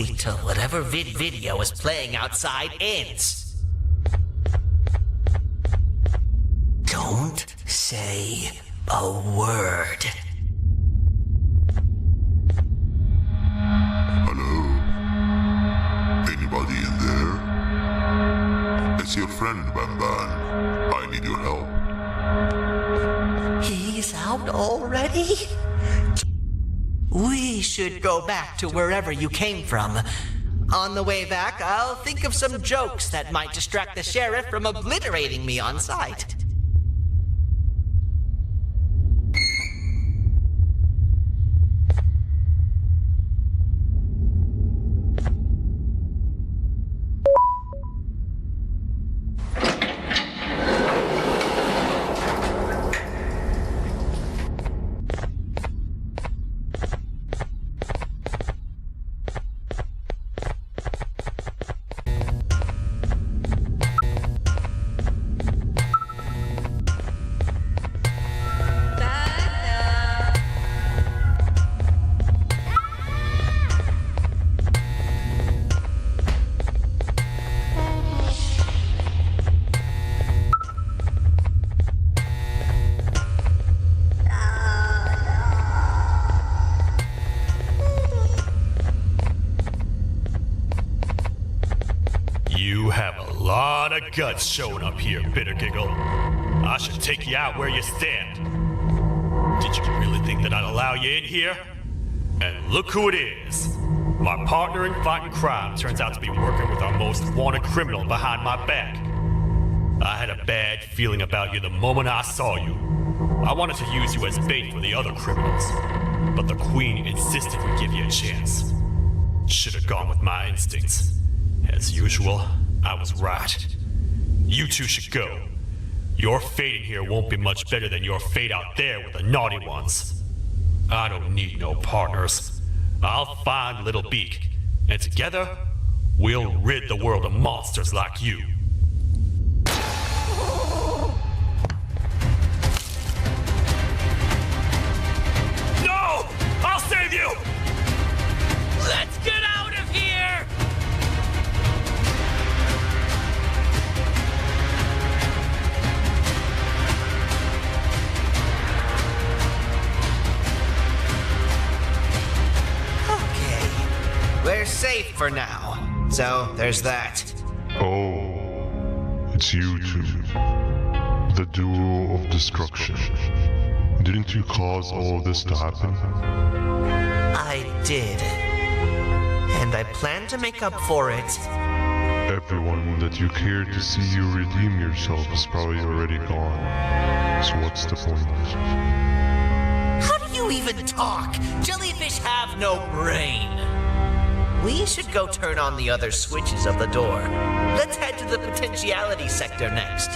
wait till whatever video is playing outside ends. Don't say a word. Hello? Anybody in there? It's your friend, Banban. I need your help. He's out already? We should go back to wherever you came from. On the way back, I'll think of some jokes that might distract the sheriff from obliterating me on sight. You have a lot of guts showing up here, Bitter Giggle. I should take you out where you stand. Did you really think that I'd allow you in here? And look who it is. My partner in fighting crime turns out to be working with our most wanted criminal behind my back. I had a bad feeling about you the moment I saw you. I wanted to use you as bait for the other criminals, but the Queen insisted we give you a chance. Should have gone with my instincts. As usual, I was right. You two should go. Your fate in here won't be much better than your fate out there with the naughty ones. I don't need no partners. I'll find Little Beak, and together, we'll rid the world of monsters like you. No! I'll save you! Let's get out of here! We're safe for now. So, there's that. Oh, it's you two. The duo of destruction. Didn't you cause all of this to happen? I did. And I plan to make up for it. Everyone that you cared to see you redeem yourself is probably already gone. So what's the point? How do you even talk? Jellyfish have no brain. We should go turn on the other switches of the door. Let's head to the potentiality sector next.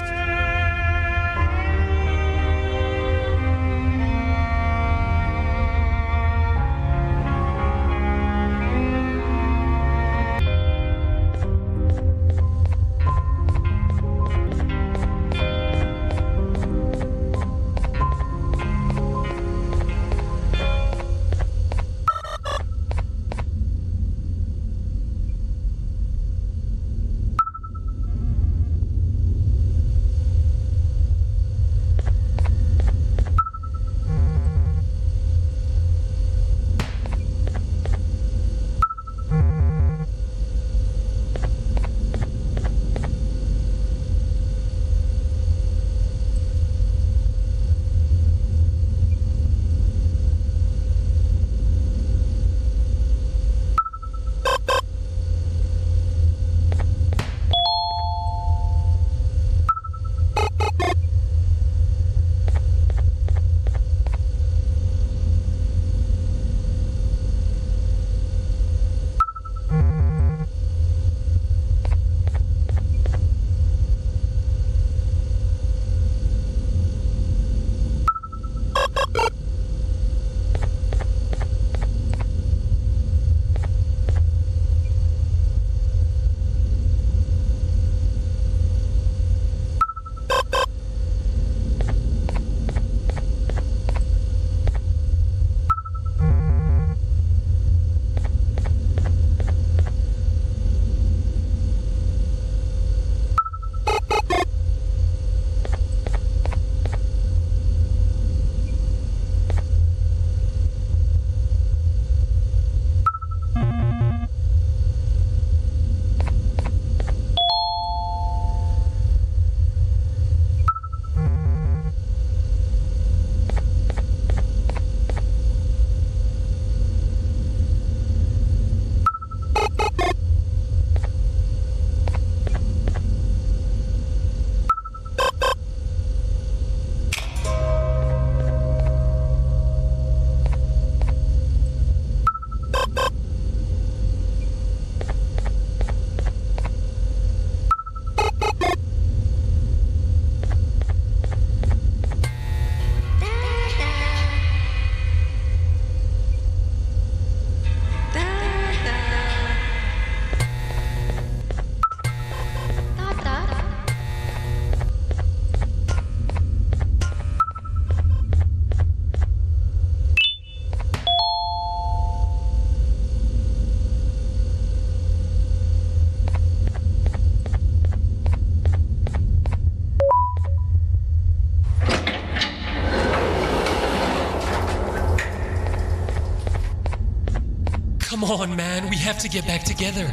on, man. We have to get back together.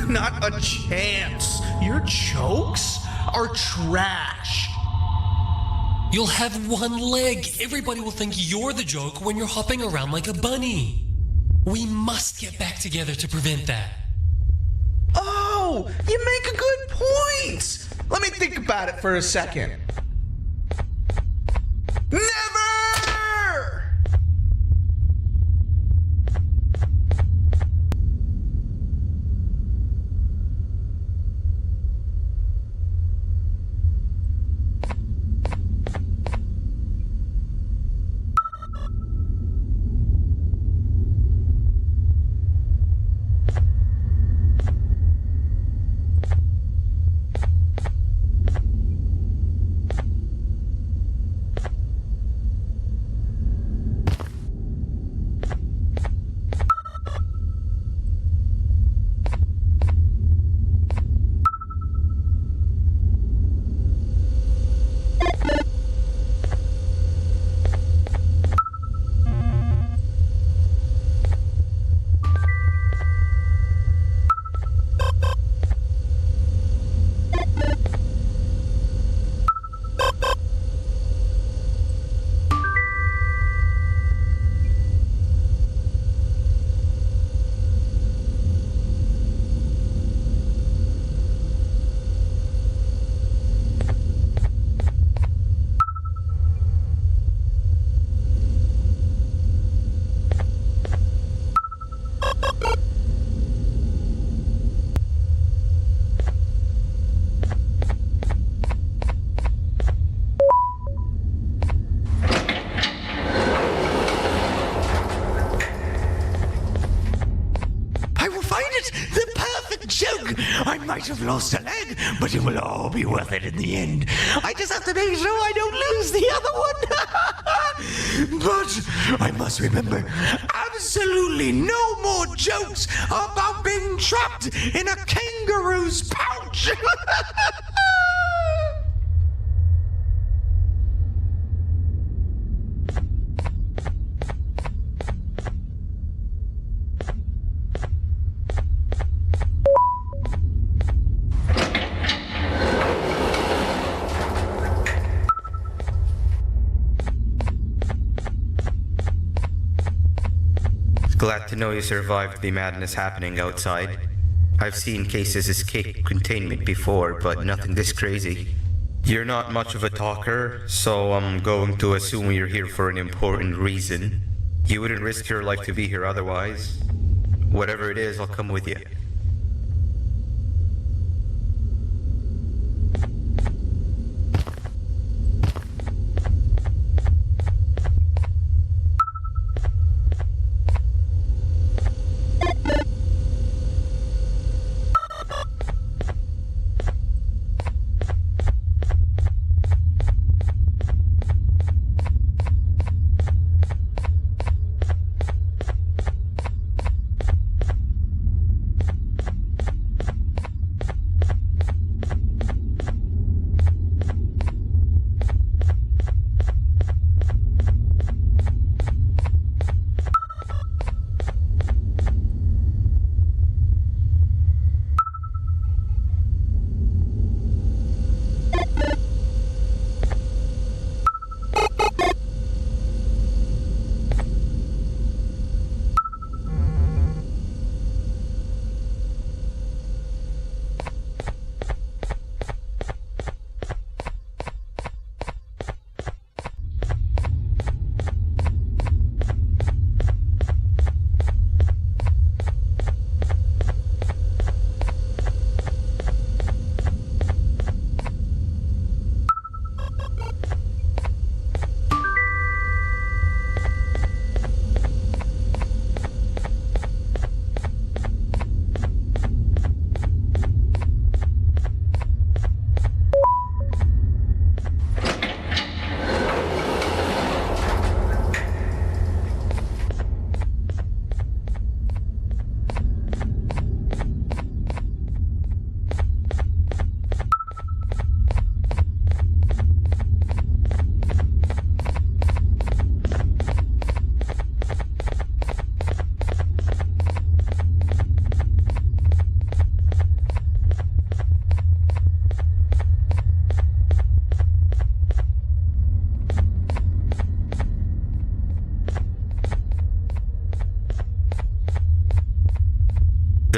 Not a chance. Your jokes are trash. You'll have one leg. Everybody will think you're the joke when you're hopping around like a bunny. We must get back together to prevent that. Oh, you make a good point. Let me think about it for a second. Never! I might have lost a leg, but it will all be worth it in the end. I just have to make sure I don't lose the other one. But I must remember, absolutely no more jokes about being trapped in a kangaroo's pouch. Glad to know you survived the madness happening outside. I've seen cases escape containment before, but nothing this crazy. You're not much of a talker, so I'm going to assume you're here for an important reason. You wouldn't risk your life to be here otherwise. Whatever it is, I'll come with you.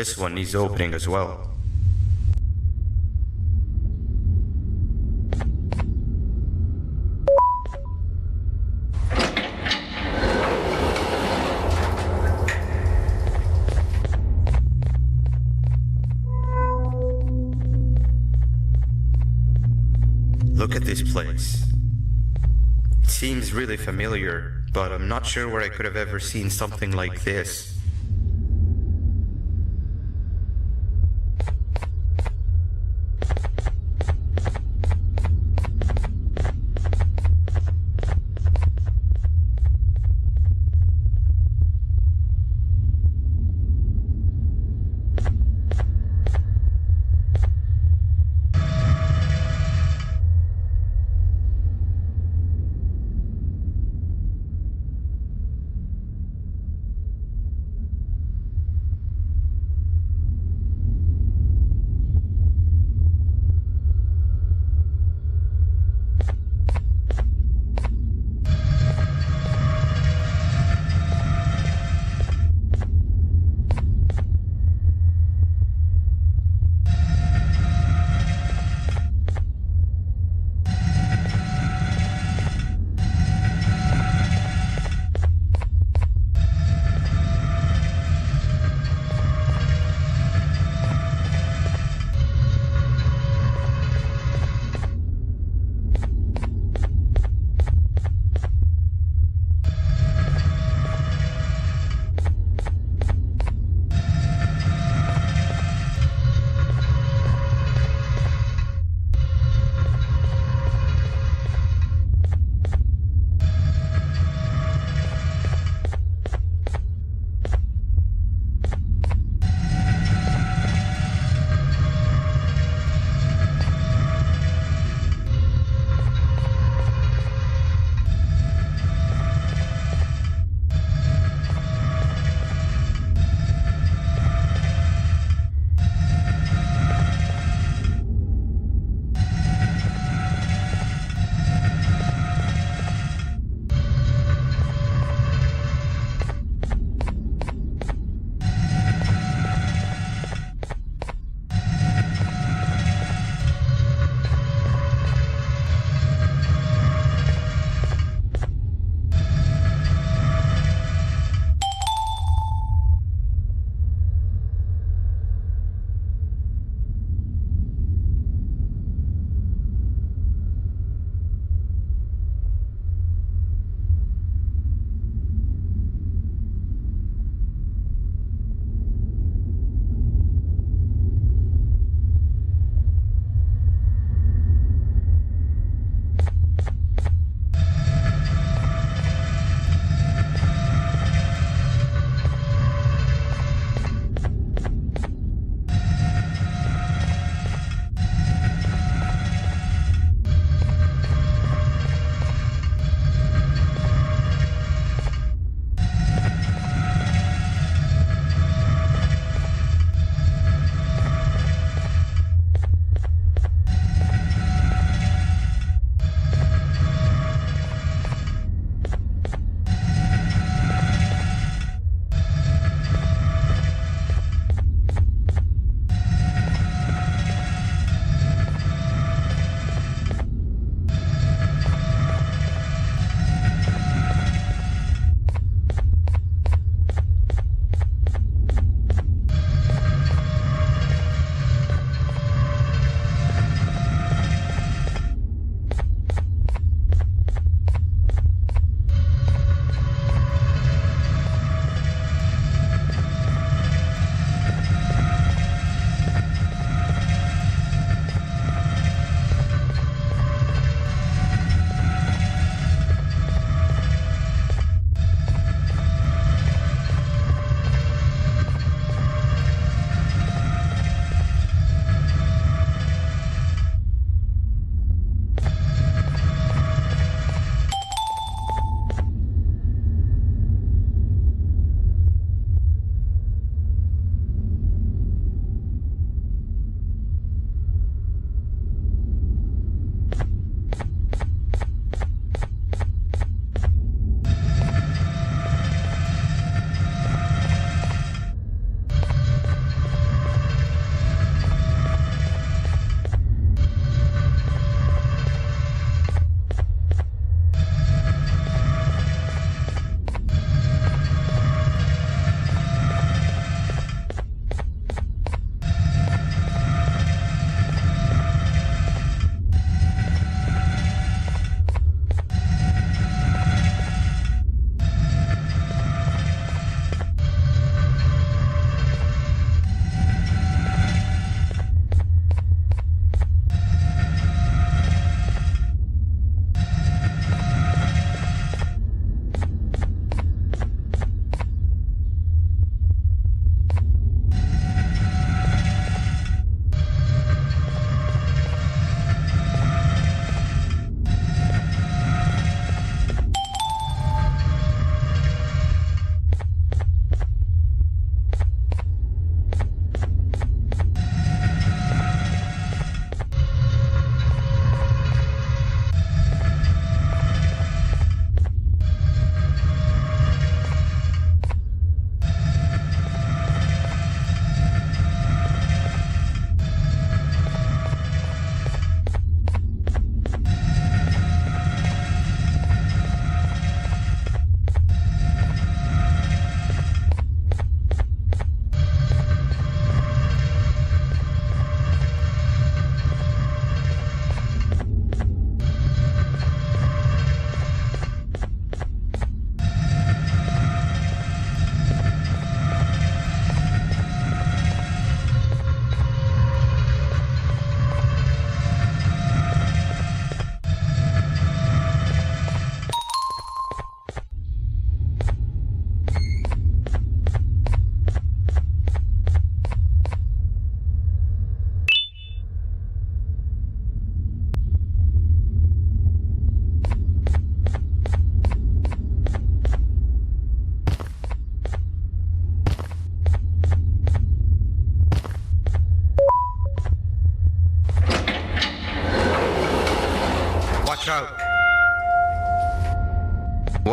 this one needs opening as well. Look at this place. It seems really familiar, but I'm not sure where I could have ever seen something like this.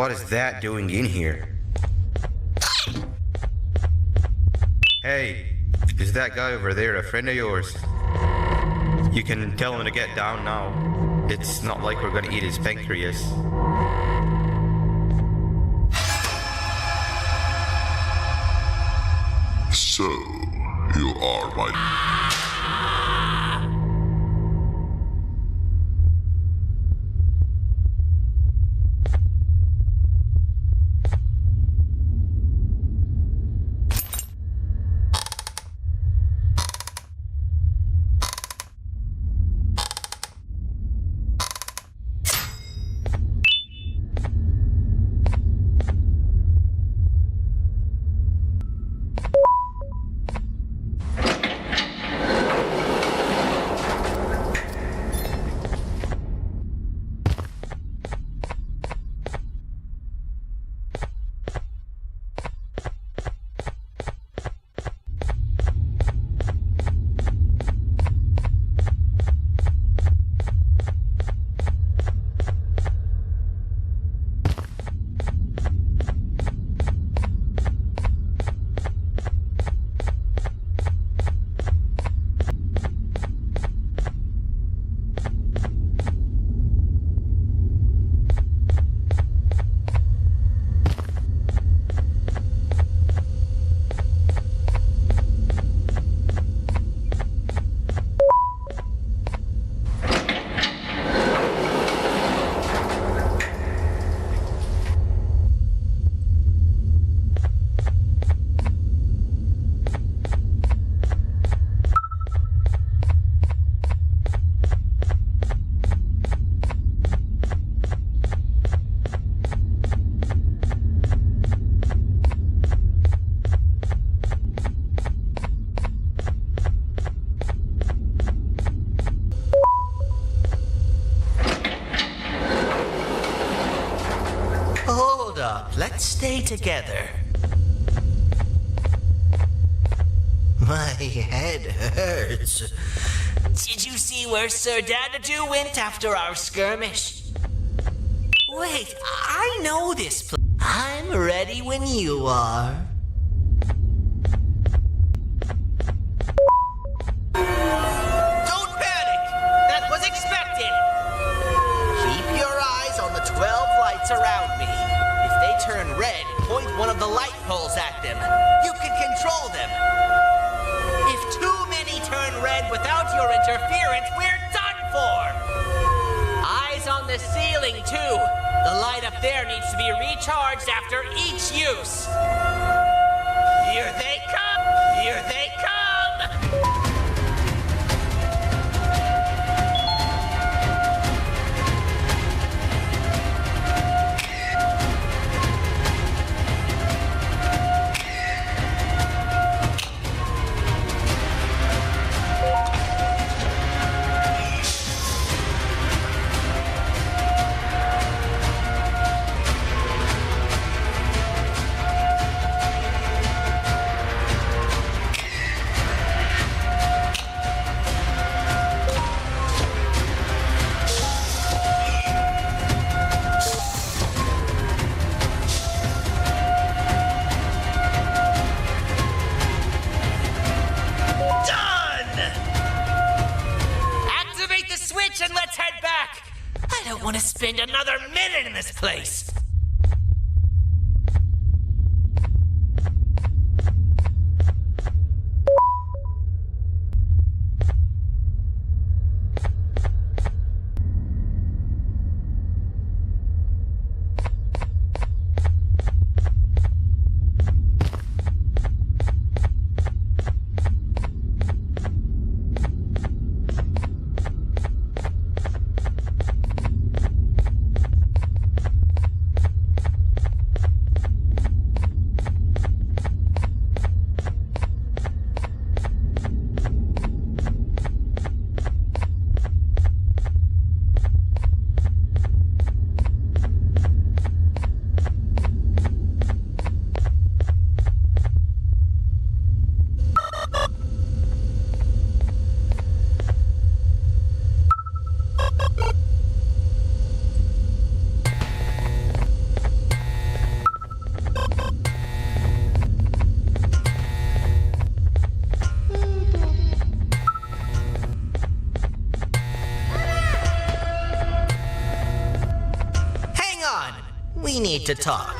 what is that doing in here? Hey, is that guy over there a friend of yours? You can tell him to get down now. It's not like we're gonna eat his pancreas. So, you are my... Hold up, let's stay together. My head hurts. Did you see where Sir Dadadoo went after our skirmish? Wait, I know this place. I'm ready when you are. Don't panic! That was expected! Keep your eyes on the 12 lights around me. If they turn red, point one of the light poles at them. You can control them. If too many turn red without your interference, we're done for! Eyes on the ceiling, too. The light up there needs to be recharged after each use. Here they come! Here they come! And let's head back! I don't want to spend another minute in this place! need to talk.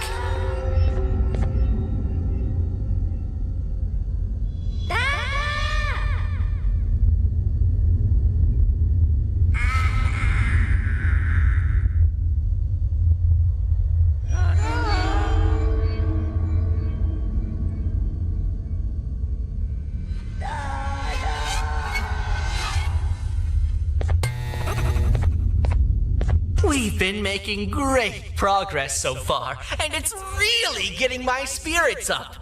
We've been making great progress so far, and it's really getting my spirits up.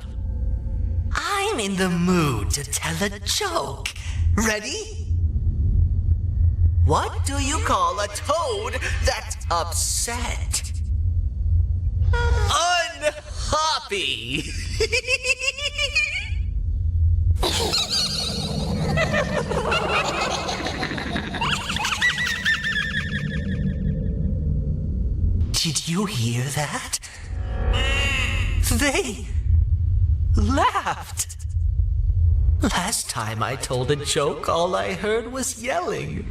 I'm in the mood to tell a joke. Ready? What do you call a toad that's upset? Unhappy! Did you hear that? They laughed. Last time I told a joke, all I heard was yelling.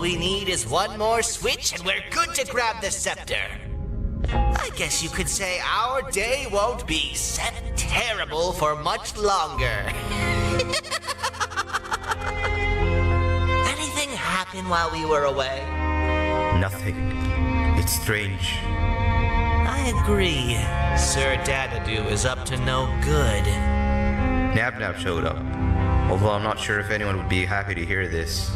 We need is one more switch and we're good to grab the scepter. I guess you could say our day won't be terrible for much longer. Anything happen while we were away? Nothing. It's strange. I agree. Sir Dadadoo is up to no good. Nab showed up, although I'm not sure if anyone would be happy to hear this.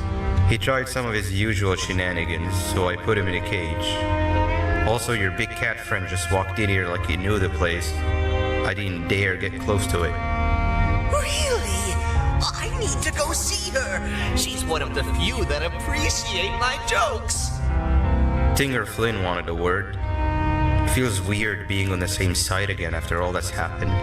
He tried some of his usual shenanigans, so I put him in a cage. Also, your big cat friend just walked in here like he knew the place. I didn't dare get close to it. Really? I need to go see her. She's one of the few that appreciate my jokes. Tinger Flynn wanted a word. It feels weird being on the same side again after all that's happened.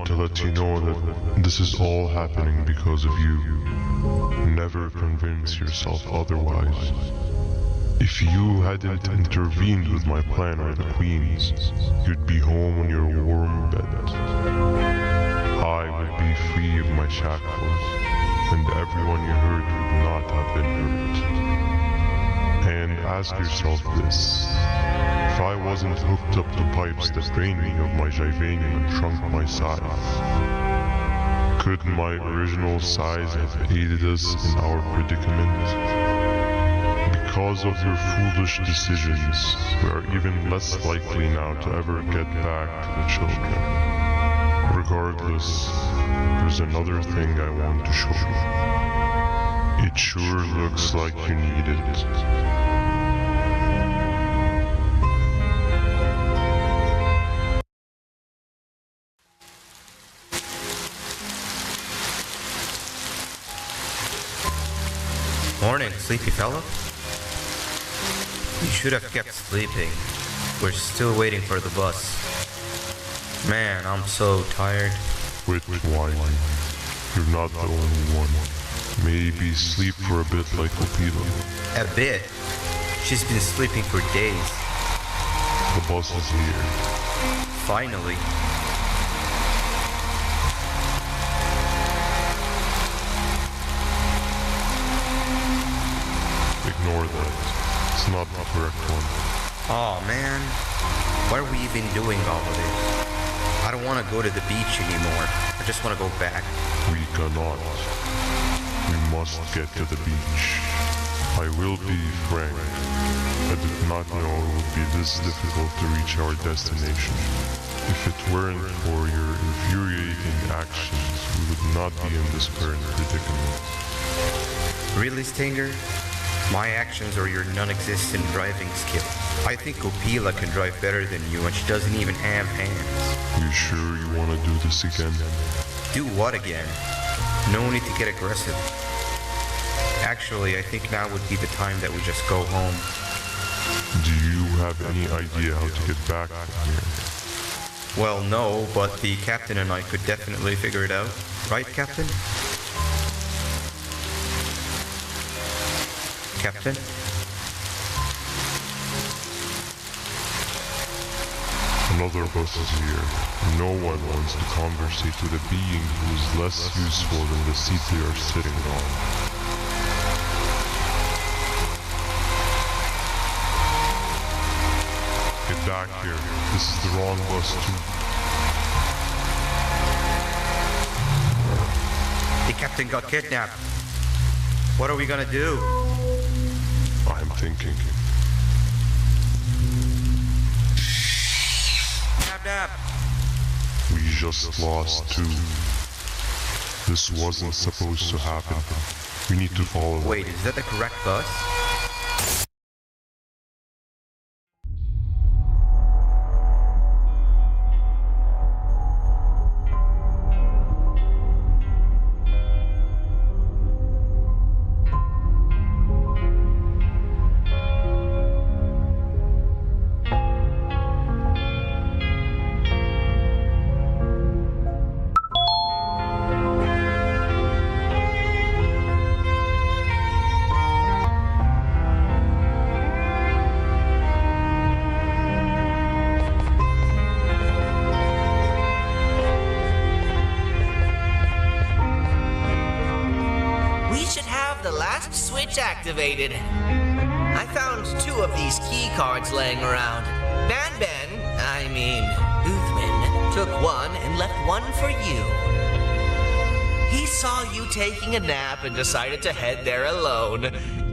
To let you know that this is all happening because of you. Never convince yourself otherwise. If you hadn't intervened with my plan or the Queen's, you'd be home on your warm bed. I would be free of my shackles, and everyone you hurt would not have been hurt. And ask yourself this. If I wasn't hooked up to pipes that drained me of my Jivanium and shrunk my size, could my original size have aided us in our predicament? Because of your foolish decisions, we are even less likely now to ever get back to the children. Regardless, there's another thing I want to show you. It sure looks like you need it. Morning, sleepy fella. You should have kept sleeping. We're still waiting for the bus. Man, I'm so tired. Quit whining. You're not the only one. Maybe sleep for a bit like Opila. A bit? She's been sleeping for days. The bus is here. Finally. Ignore that. It's not the correct one. Oh man, why are we even doing all of this? I don't want to go to the beach anymore. I just want to go back. We cannot. We must get to the beach. I will be frank. I did not know it would be this difficult to reach our destination. If it weren't for your infuriating actions, we would not be in this current predicament. Really, Stinger? My actions are your non-existent driving skill. I think Opila can drive better than you and she doesn't even have hands. You sure you want to do this again? Do what again? No need to get aggressive. Actually, I think now would be the time that we just go home. Do you have any idea how to get back from here? Well, no, but the captain and I could definitely figure it out. Right, Captain? Captain? Another bus is here. No one wants to conversate with a being who is less useful than the seat they are sitting on. Get back here. This is the wrong bus too. The captain got kidnapped. What are we gonna do? I'm thinking. Dab. We just lost two. This wasn't supposed to happen. We need to follow them. Wait, is that the correct bus? Activated. I found 2 of these key cards laying around. Uthman, took one and left one for you. He saw you taking a nap and decided to head there alone.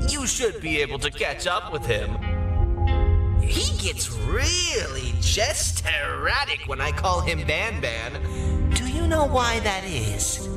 You should be able to catch up with him. He gets really just erratic when I call him Banban. Do you know why that is?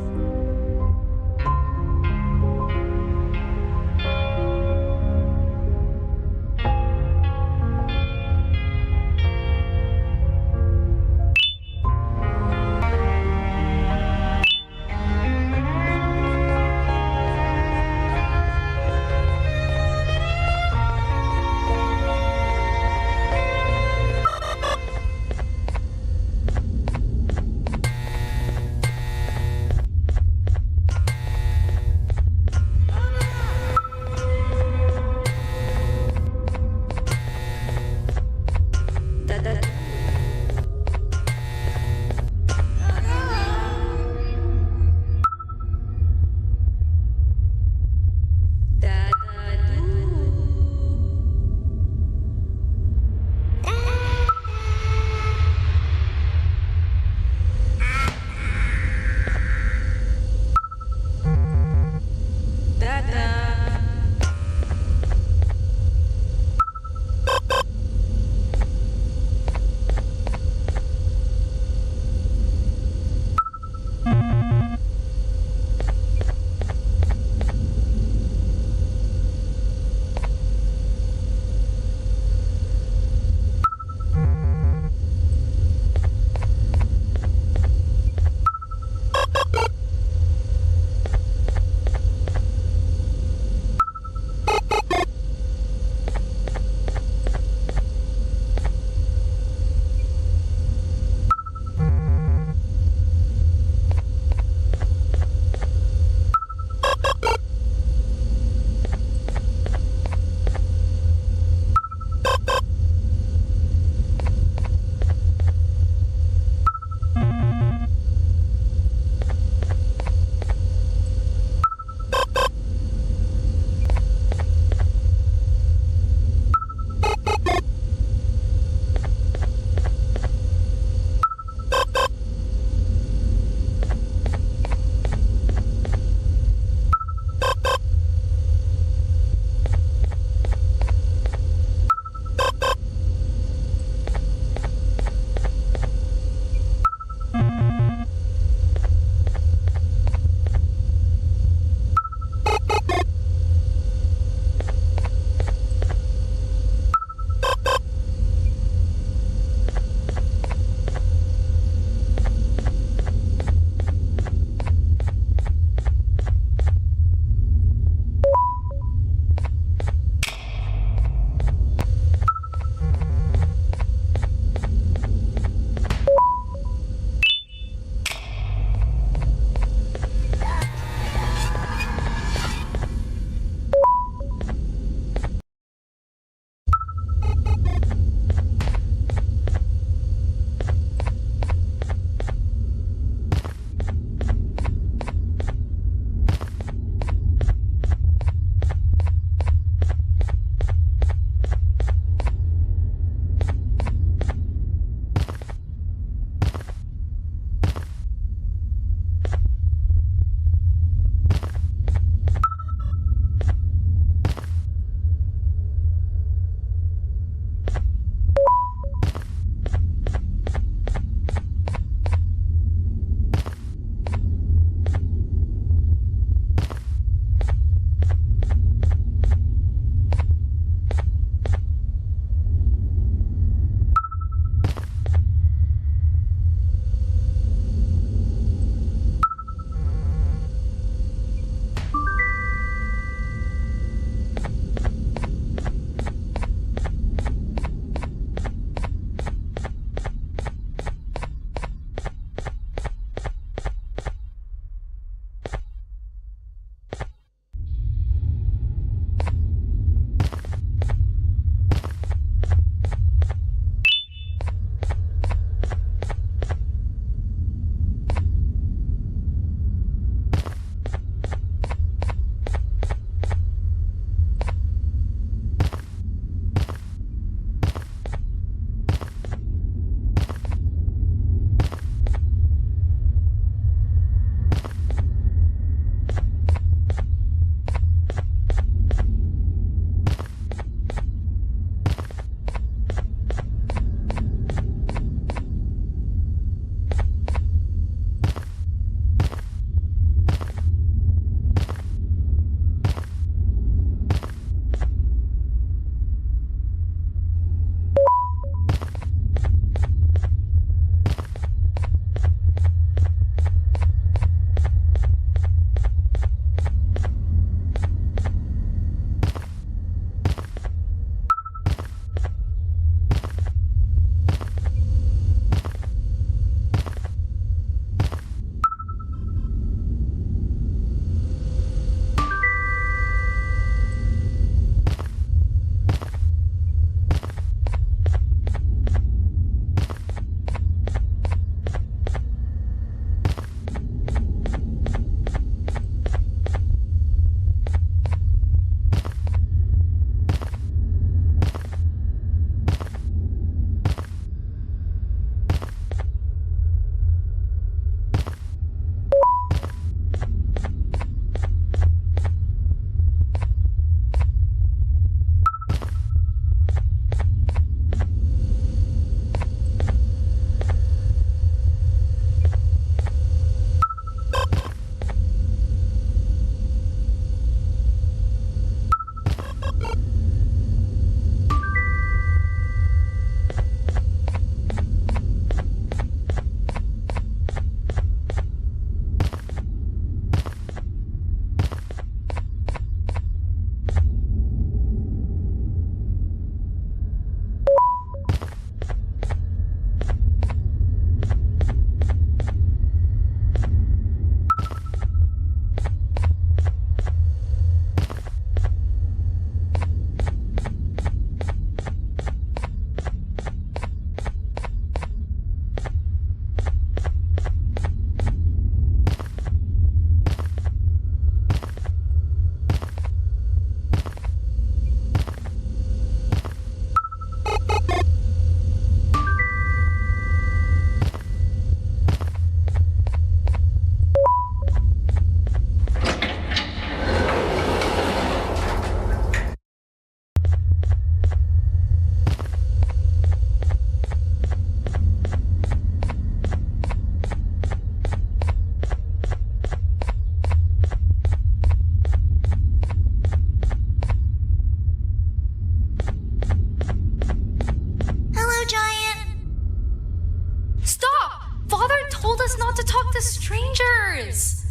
Stop! Father told us not to talk to strangers!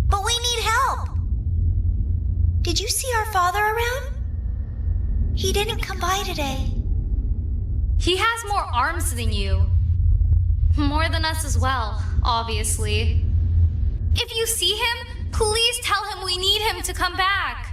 But we need help! Did you see our father around? He didn't come by today. He has more arms than you. More than us as well, obviously. If you see him, please tell him we need him to come back.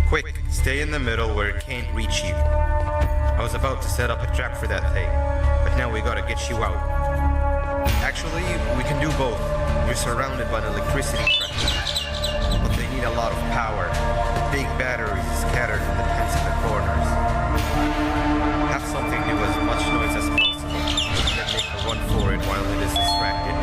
Quick, stay in the middle where it can't reach you. I was about to set up a trap for that thing, but now we gotta get you out. Actually, we can do both. You're surrounded by an electricity trap, but they need a lot of power. The big batteries scattered in the pens in the corners. Have something do as much noise as possible, and then make a run for it while it is distracted.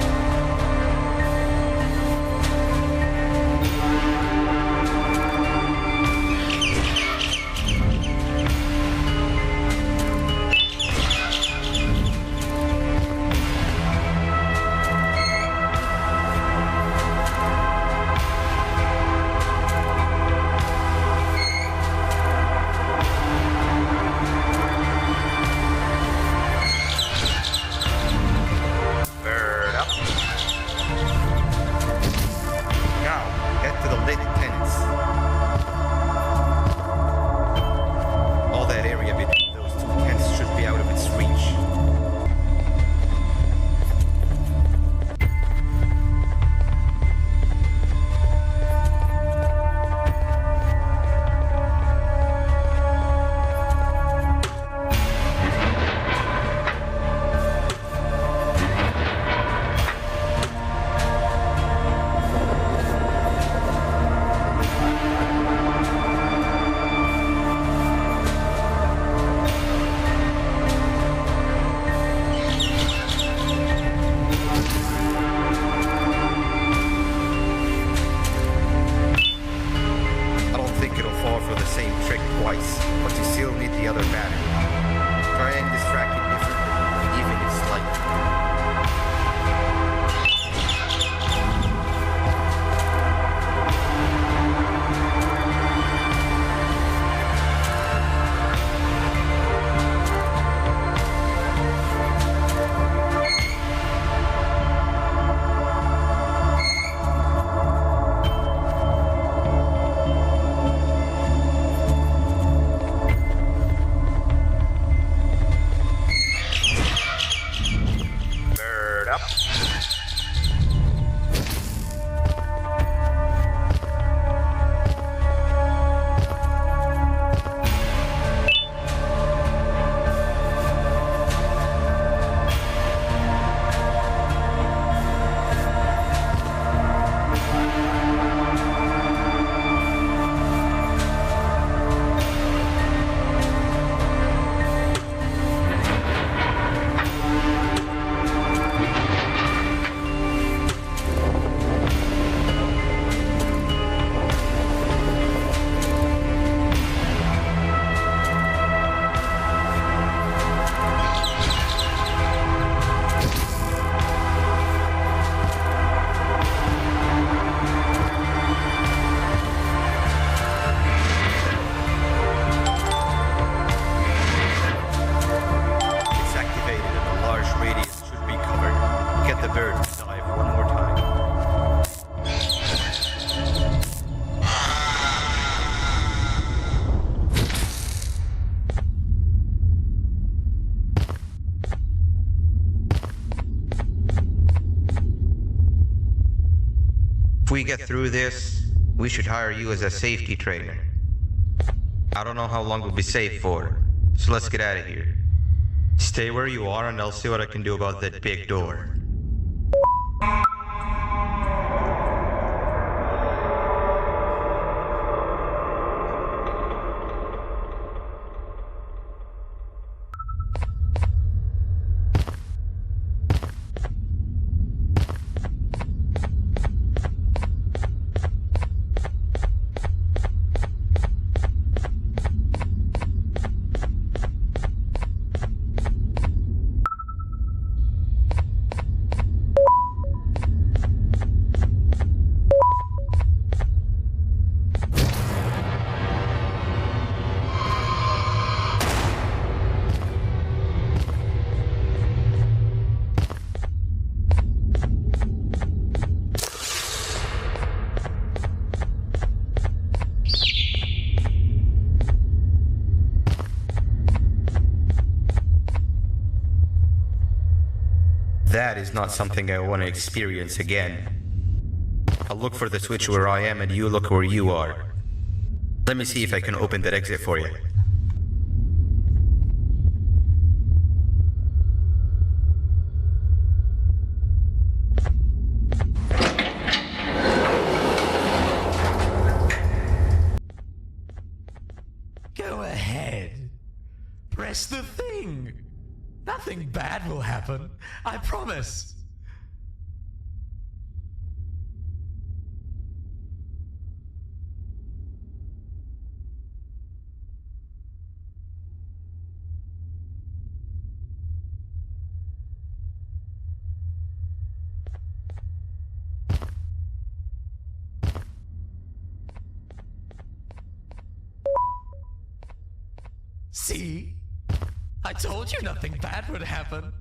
we get through this, we should hire you as a safety trainer. I don't know how long we'll be safe for, so let's get out of here. Stay where you are and I'll see what I can do about that big door. That is not something I want to experience again. I'll look for the switch where I am and you look where you are. Let me see if I can open that exit for you. Go ahead. Press the thing. Nothing bad will happen. I promise. See? I told you nothing bad would happen.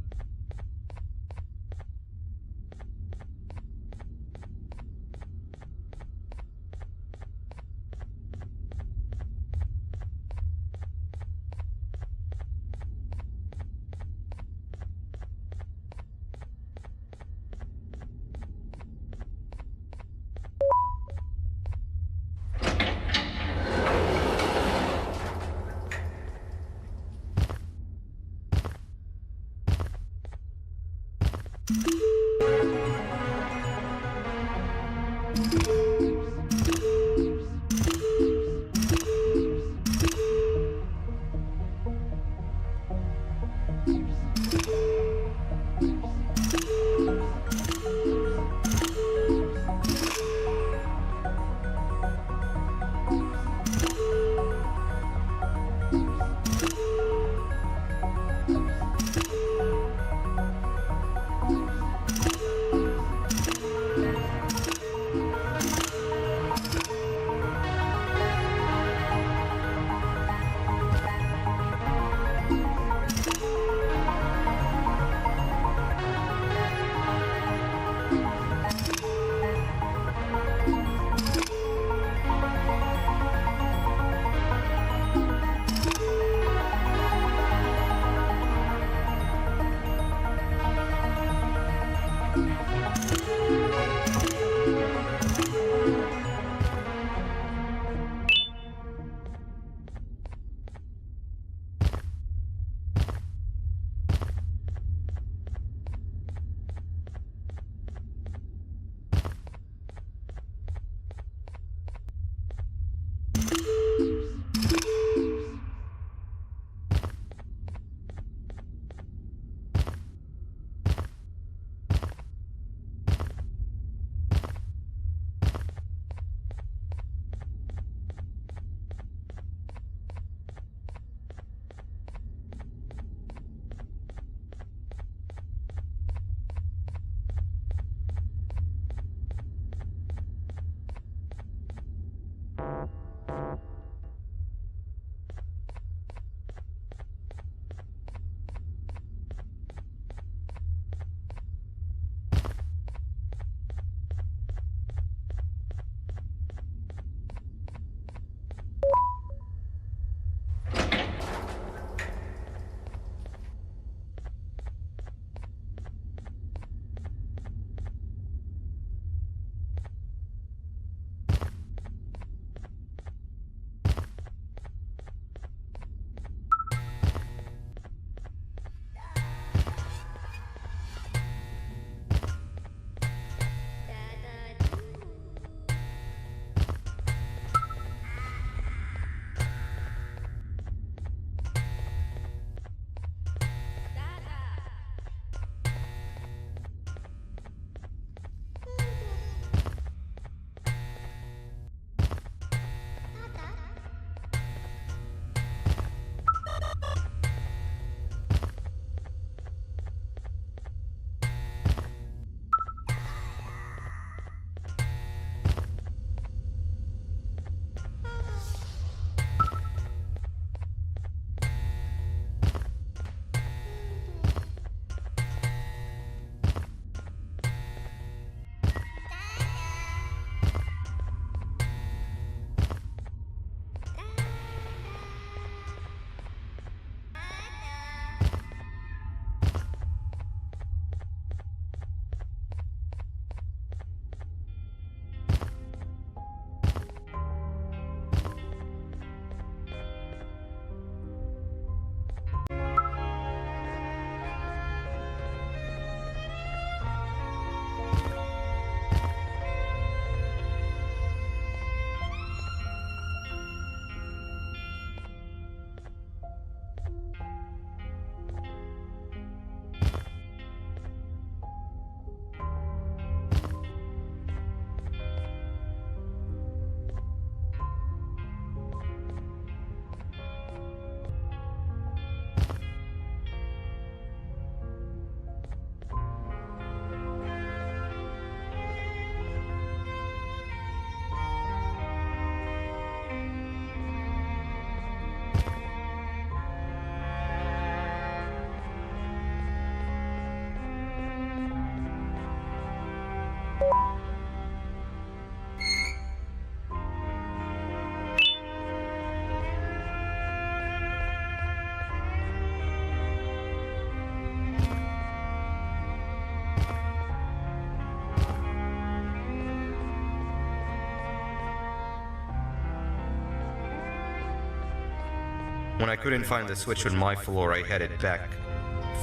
When I couldn't find the switch on my floor, I headed back.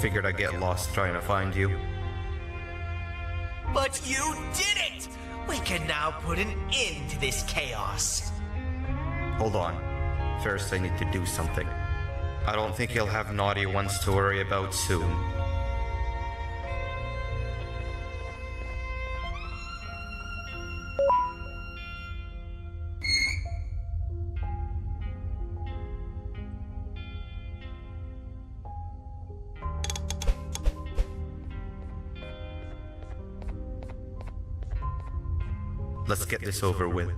Figured I'd get lost trying to find you. But you did it! We can now put an end to this chaos. Hold on. First, I need to do something. I don't think he'll have naughty ones to worry about soon. Let's get this over with.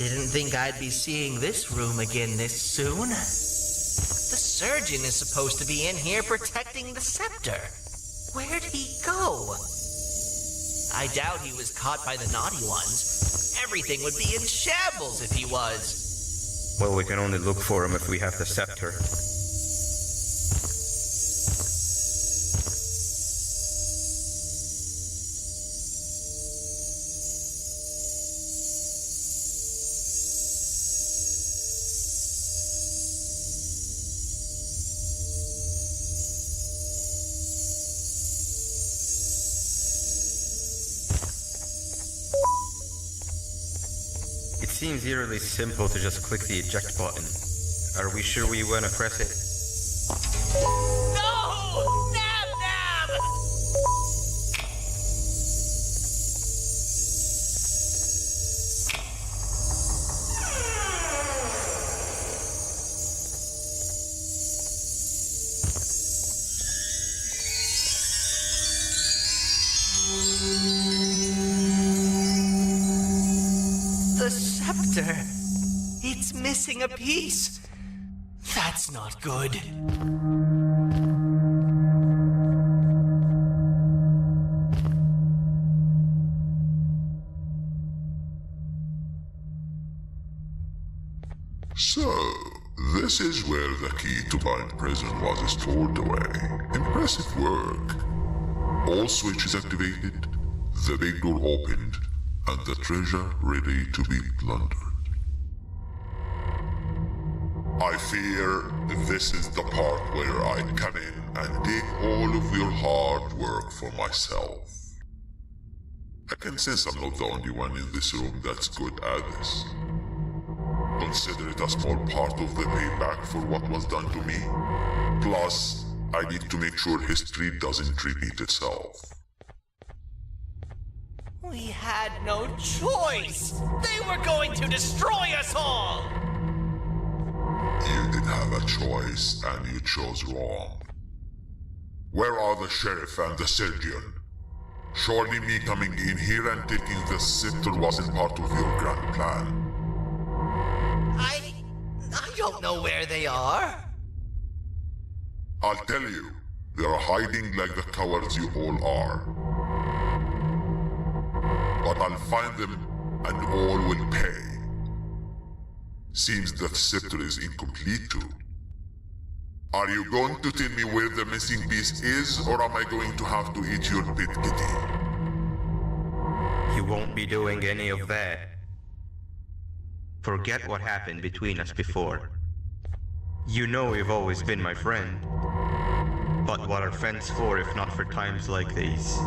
Didn't think I'd be seeing this room again this soon. The surgeon is supposed to be in here protecting the scepter. Where'd he go? I doubt he was caught by the naughty ones. Everything would be in shambles if he was. Well, we can only look for him if we have the scepter. It seems eerily simple to just click the eject button. Are we sure we want to press it? No! Nab Nab! The scepter. It's missing a piece. That's not good. So, this is where the key to Bind Prison was stored away. Impressive work. All switches activated, the big door opened, and the treasure ready to be plundered. I fear this is the part where I come in and take all of your hard work for myself. I can sense I'm not the only one in this room that's good at this. Consider it a small part of the payback for what was done to me. Plus, I need to make sure history doesn't repeat itself. We had no choice. They were going to destroy us all. You did have a choice, and you chose wrong. Where are the sheriff and the surgeon? Surely me coming in here and taking the scepter wasn't part of your grand plan. I don't know where they are. I'll tell you, they're hiding like the cowards you all are. But I'll find them, and all will pay. Seems the scepter is incomplete too. Are you going to tell me where the missing piece is, or am I going to have to eat your bit, kitty? You won't be doing any of that. Forget what happened between us before. You know you've always been my friend. But what are friends for if not for times like these?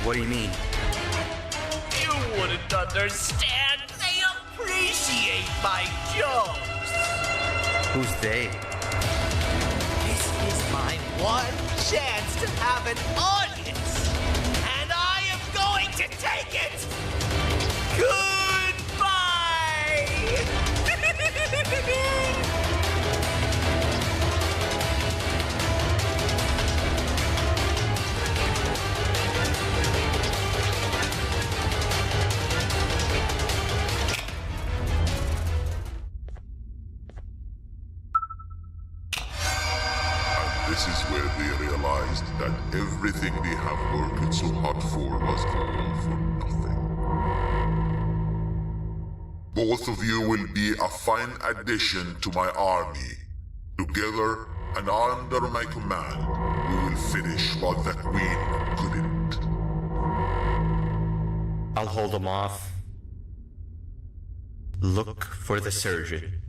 What do you mean? You wouldn't understand. They appreciate my jokes. Who's they? This is my one chance to have an audience, and I am going to take it. Goodbye. realized that everything they have worked so hard for was all for nothing. Both of you will be a fine addition to my army. Together and under my command, we will finish what the Queen couldn't. I'll hold them off. Look for the surgeon.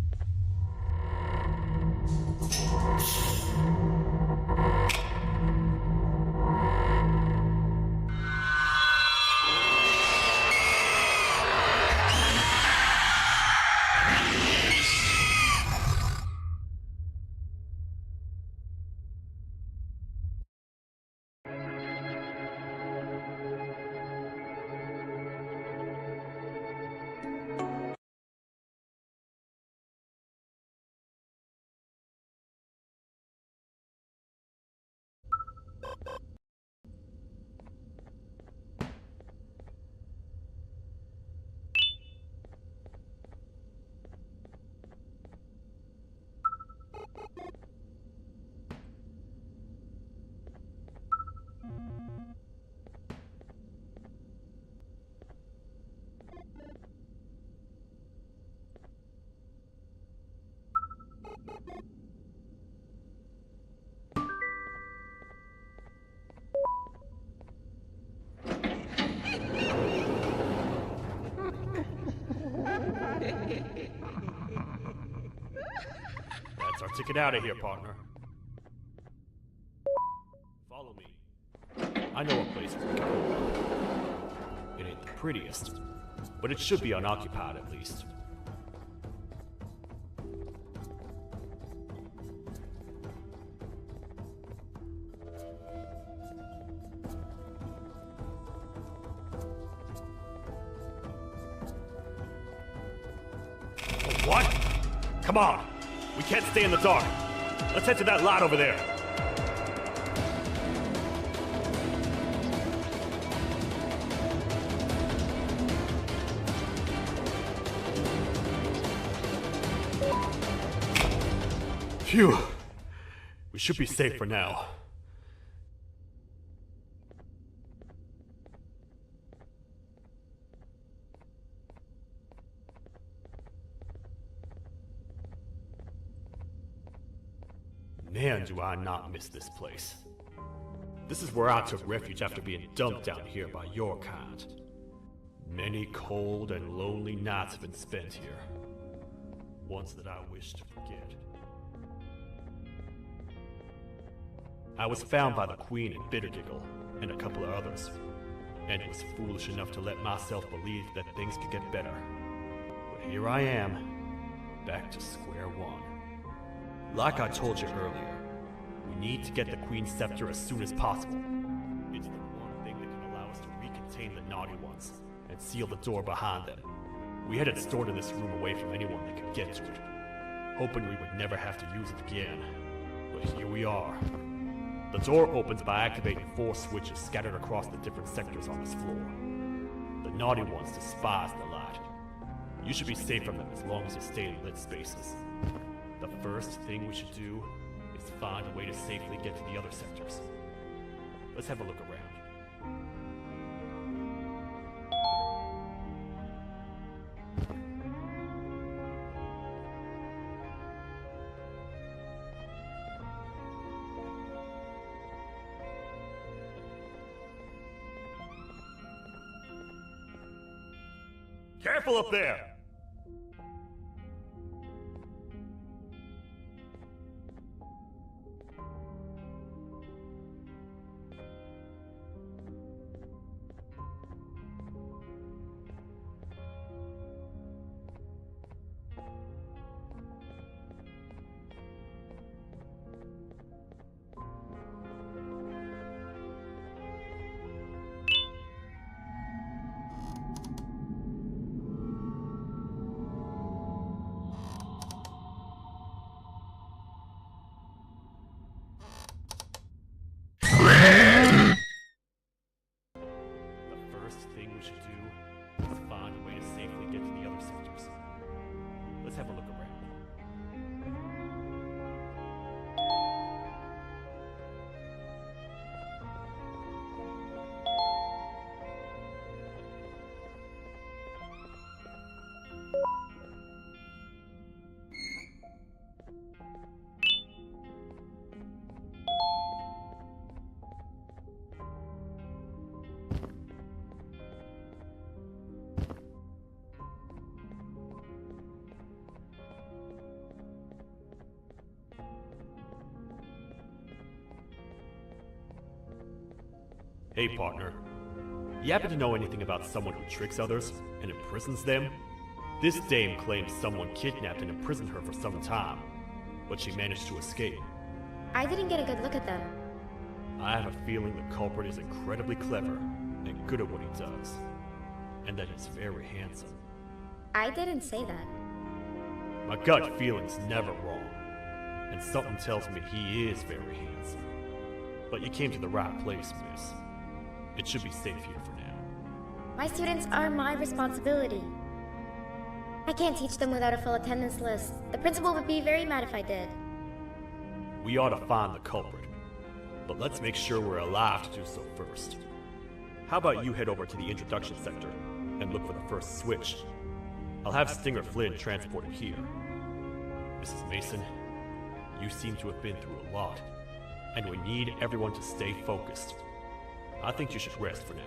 That's our ticket out of here, partner. Follow me. I know a place where we can go. It ain't the prettiest, but it should be unoccupied at least. What? Come on! We can't stay in the dark. Let's head to that lot over there. Phew. We should be safe for now. Man, do I not miss this place. This is where I took refuge after being dumped down here by your kind. Many cold and lonely nights have been spent here. Ones that I wish to forget. I was found by the Queen and Bittergiggle, and a couple of others, and was foolish enough to let myself believe that things could get better. But here I am, back to square one. Like I told you earlier, we need to get the Queen's scepter as soon as possible. It's the one thing that can allow us to recontain the naughty ones and seal the door behind them. We had it stored in this room away from anyone that could get to it, hoping we would never have to use it again. But here we are. The door opens by activating 4 switches scattered across the different sectors on this floor. The naughty ones despise the light. You should be safe from them as long as you stay in lit spaces. The first thing we should do is find a way to safely get to the other sectors. Let's have a look around. Careful up there! Have a look around. Hey, partner. You happen to know anything about someone who tricks others and imprisons them? This dame claims someone kidnapped and imprisoned her for some time, but she managed to escape. I didn't get a good look at them. I have a feeling the culprit is incredibly clever and good at what he does, and that he's very handsome. I didn't say that. My gut feeling's never wrong, and something tells me he is very handsome. But you came to the right place, miss. It should be safe here for now. My students are my responsibility. I can't teach them without a full attendance list. The principal would be very mad if I did. We ought to find the culprit, but let's make sure we're alive to do so first. How about you head over to the introduction sector and look for the first switch? I'll have Stinger Flynn transported here. Mrs. Mason, you seem to have been through a lot, and we need everyone to stay focused. I think you should rest for now.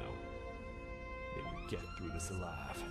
May we get through this alive.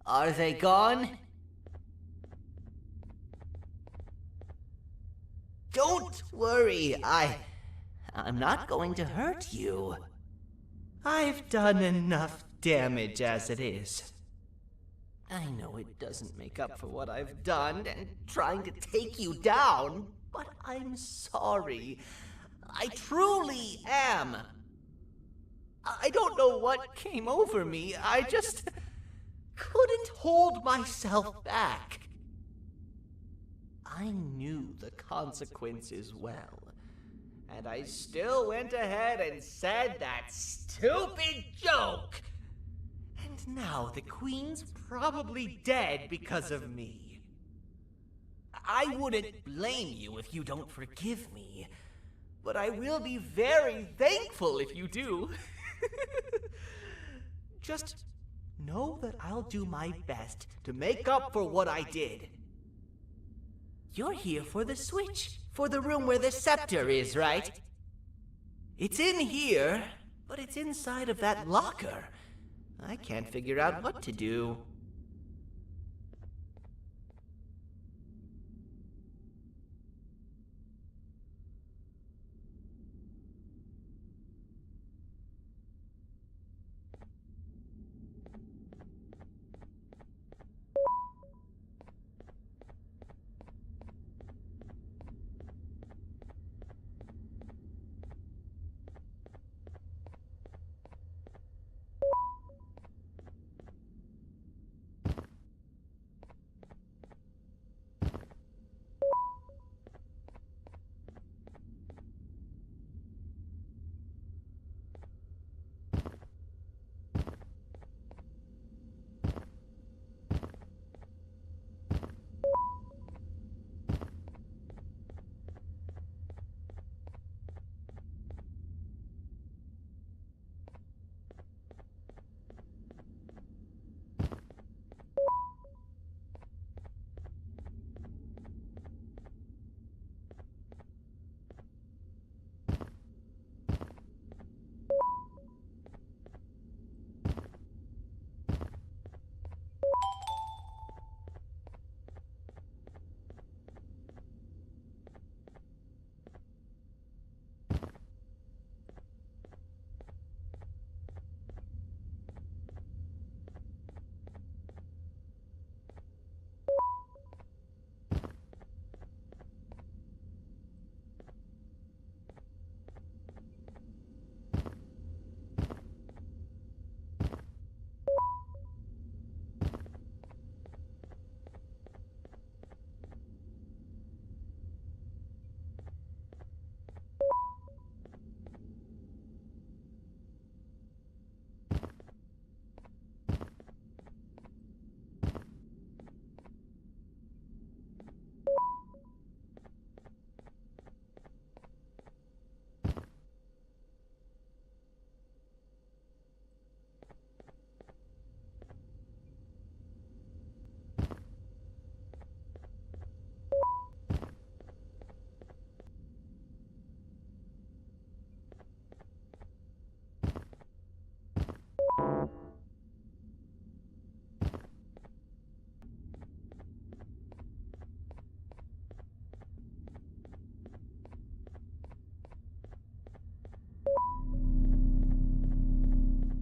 Are they gone? Don't worry, I'm not going to hurt you. I've done enough damage as it is. I know it doesn't make up for what I've done and trying to take you down, but I'm sorry. I truly am. I don't know what came over me. I just couldn't hold myself back. I knew the consequences well, and I still went ahead and said that stupid joke. And now the Queen's probably dead because of me. I wouldn't blame you if you don't forgive me, but I will be very thankful if you do. Just know that I'll do my best to make up for what I did. You're here for the switch, for the room where the scepter is, right? It's in here, but it's inside of that locker. I can't figure out what to do.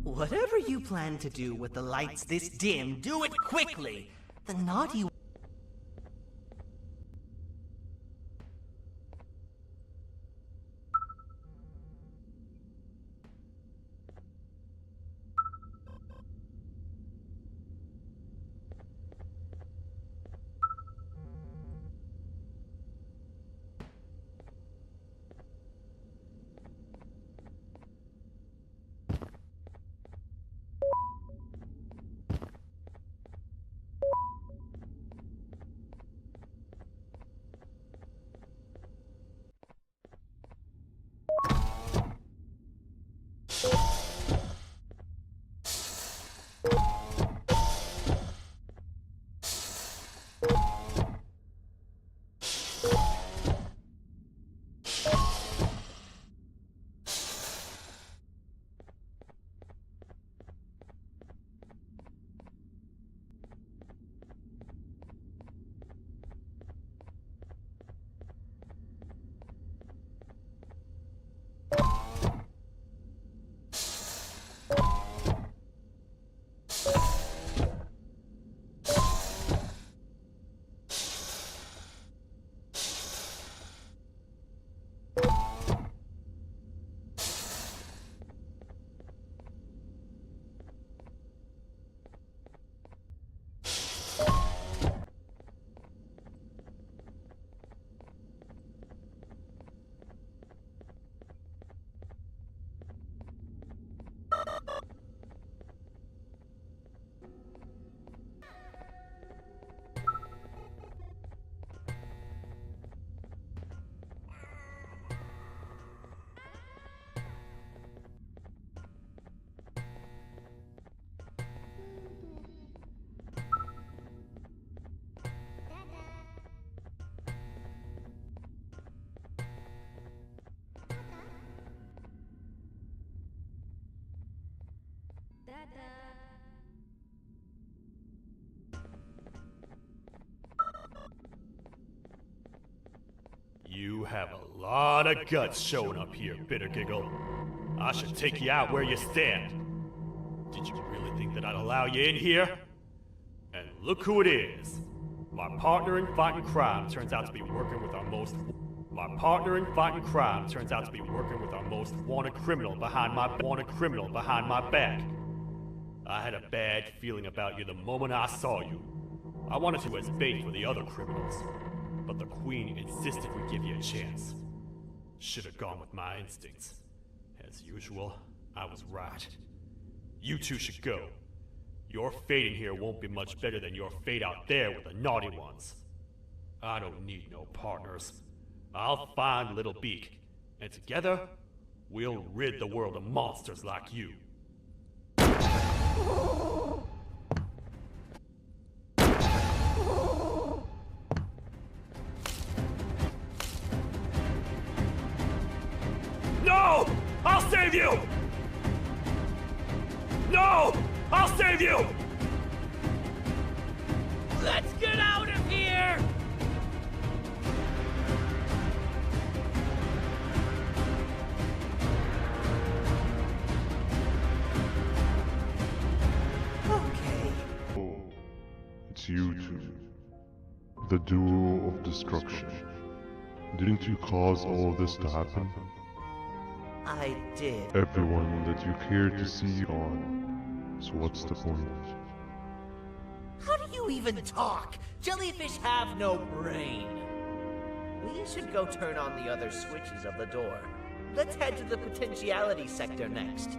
Whatever you plan to do with the lights this dim, do it quickly. The naughty... You have a lot of guts showing up here, Bitter Giggle. I should take you out where you stand. Did you really think that I'd allow you in here? And look who it is. My partner in fighting crime turns out to be working with our most wanted criminal behind my back. I had a bad feeling about you the moment I saw you. I wanted you as bait for the other criminals, but the Queen insisted we give you a chance. Should have gone with my instincts. As usual, I was right. You two should go. Your fate in here won't be much better than your fate out there with the naughty ones. I don't need no partners. I'll find Little Beak, and together, we'll rid the world of monsters like you. No! I'll save you! No! I'll save you! Let's get out of here! Okay. Oh, it's you two. The duo of destruction. Didn't you cause all this to happen? I did. Everyone that you cared to see gone. So what's the point? How do you even talk? Jellyfish have no brain. We should go turn on the other switches of the door. Let's head to the potentiality sector next.